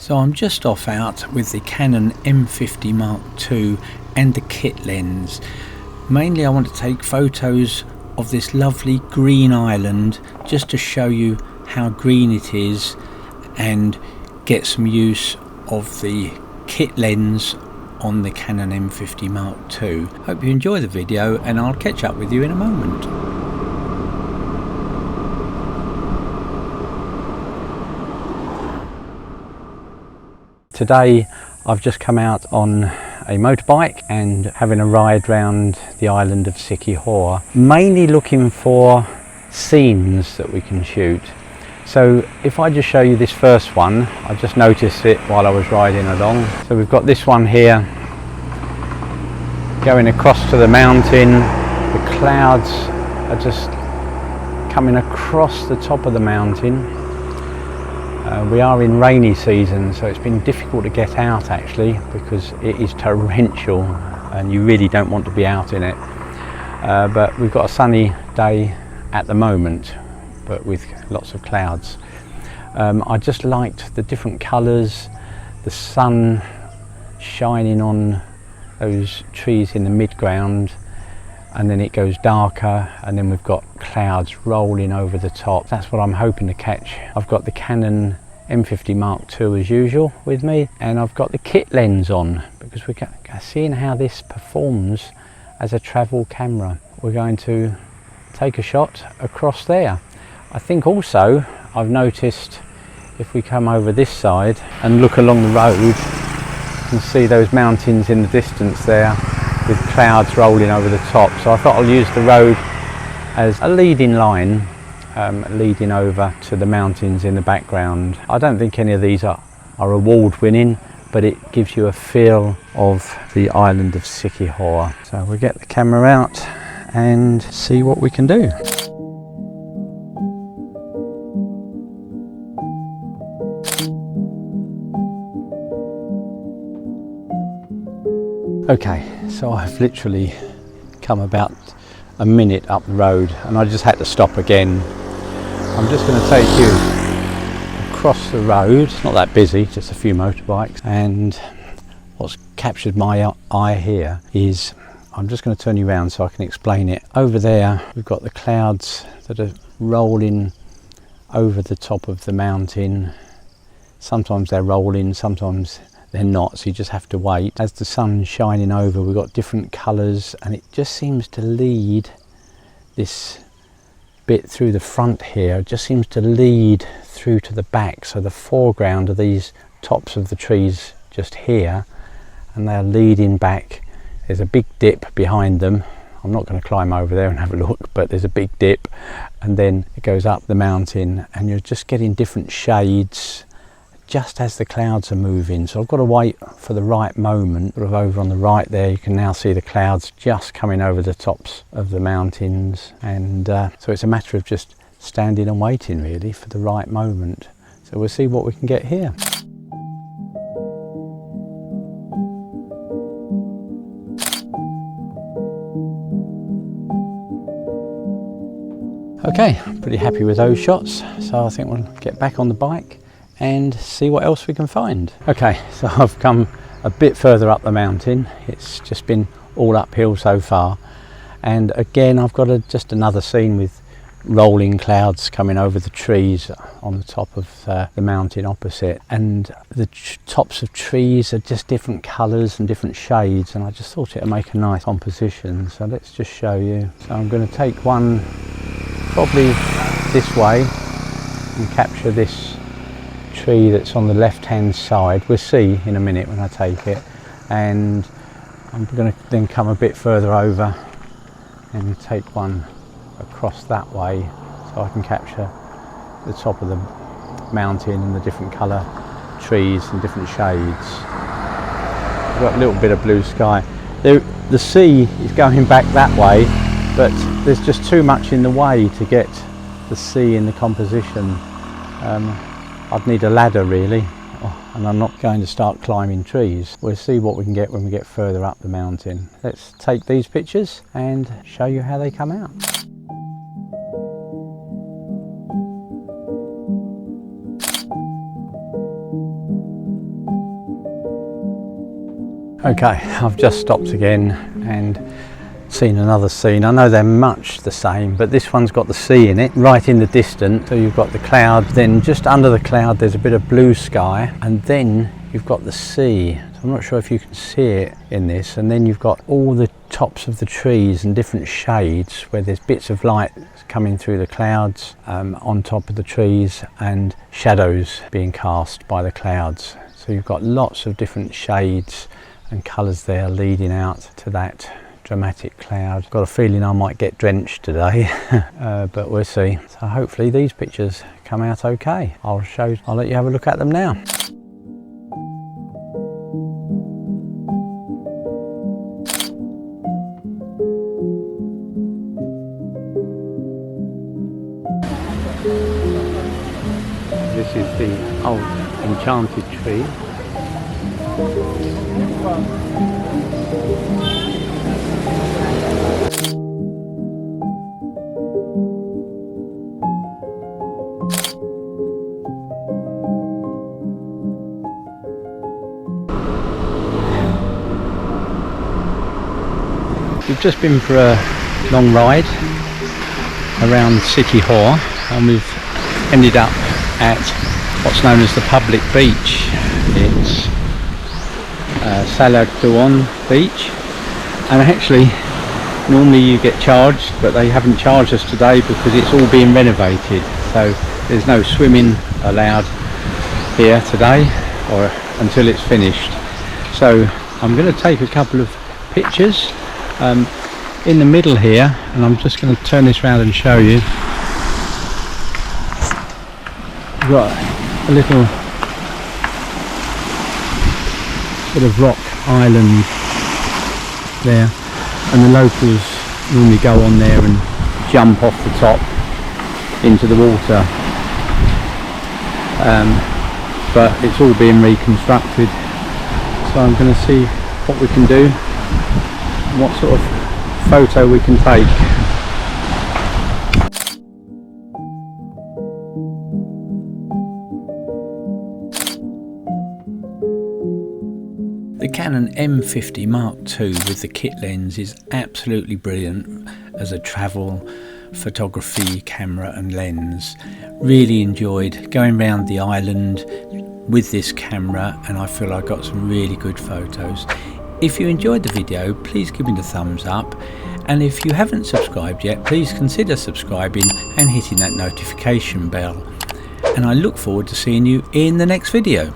So I'm just off out with the Canon M50 Mark II and the kit lens. Mainly I want to take photos of this lovely green island just to show you how green it is and get some use of the kit lens on the Canon M50 Mark II. Hope you enjoy the video and I'll catch up with you in a moment. Today I've just come out on a motorbike and having a ride round the island of Siquijor, mainly looking for scenes that we can shoot. So if I just show you this first one, I just noticed it while I was riding along. So we've got this one here going across to the mountain. The clouds are just coming across the top of the mountain. We are in rainy season, so it's been difficult to get out actually because it is torrential and you really don't want to be out in it. But we've got a sunny day at the moment, but with lots of clouds. I just liked the different colours, the sun shining on those trees in the midground, and then it goes darker and then we've got clouds rolling over the top. That's what I'm hoping to catch. I've got the Canon M50 Mark II as usual with me, and I've got the kit lens on because we're seeing how this performs as a travel camera. We're going to take a shot across there. I think also I've noticed if we come over this side and look along the road, you can see those mountains in the distance there with clouds rolling over the top. So I thought I'll use the road as a leading line, leading over to the mountains in the background. I don't think any of these are award-winning, but it gives you a feel of the island of Siquijor. So we'll get the camera out and see what we can do. Okay, so I've literally come about a minute up the road and I just had to stop again. I'm just going to take you across the road. It's not that busy, just a few motorbikes, and what's captured my eye here is, I'm just going to turn you around so I can explain it. Over there we've got the clouds that are rolling over the top of the mountain. Sometimes they're rolling, sometimes they're not, so you just have to wait. As the sun's shining over, we've got different colours and it just seems to lead this bit through the front here. It just seems to lead through to the back. So the foreground are these tops of the trees just here and they're leading back. There's a big dip behind them. I'm not going to climb over there and have a look, but there's a big dip and then it goes up the mountain and you're just getting different shades just as the clouds are moving. So I've got to wait for the right moment. Sort of over on the right there, you can now see the clouds just coming over the tops of the mountains, and so it's a matter of just standing and waiting really for the right moment. So we'll see what we can get here. Okay, pretty happy with those shots, so I think we'll get back on the bike and see what else we can find. Okay, so I've come a bit further up the mountain. It's just been all uphill so far, and again I've got just another scene with rolling clouds coming over the trees on the top of the mountain opposite, and the tops of trees are just different colours and different shades, and I just thought it would make a nice composition. So let's just show you. So I'm going to take one probably this way and capture this tree that's on the left hand side. We'll see in a minute when I take it, and I'm going to then come a bit further over and take one across that way so I can capture the top of the mountain and the different colour trees and different shades. We've got a little bit of blue sky. The sea is going back that way, but there's just too much in the way to get the sea in the composition. I'd need a ladder really, and I'm not going to start climbing trees. We'll see what we can get when we get further up the mountain. Let's take these pictures and show you how they come out. Okay, I've just stopped again and seen another scene. I know they're much the same, but this one's got the sea in it right in the distance. So you've got the cloud, then just under the cloud there's a bit of blue sky, and then you've got the sea. So I'm not sure if you can see it in this, and then you've got all the tops of the trees and different shades where there's bits of light coming through the clouds on top of the trees, and shadows being cast by the clouds. So you've got lots of different shades and colours there leading out to that dramatic cloud. Got a feeling I might get drenched today, but we'll see. So hopefully these pictures come out okay. I'll let you have a look at them now. This is the old enchanted tree. We've just been for a long ride around Siquijor, and we've ended up at what's known as the public beach. It's Salagduon beach, and actually normally you get charged, but they haven't charged us today because it's all being renovated, so there's no swimming allowed here today or until it's finished. So I'm going to take a couple of pictures in the middle here, and I'm just going to turn this around and show you. We've got a little sort of rock island there, and the locals normally go on there and jump off the top into the water, but it's all being reconstructed, so I'm going to see what we can do, what sort of photo we can take. The Canon M50 Mark II with the kit lens is absolutely brilliant as a travel photography camera and lens. Really enjoyed going around the island with this camera, and I feel I got some really good photos. If you enjoyed the video, please give me the thumbs up, and if you haven't subscribed yet, please consider subscribing and hitting that notification bell. And I look forward to seeing you in the next video.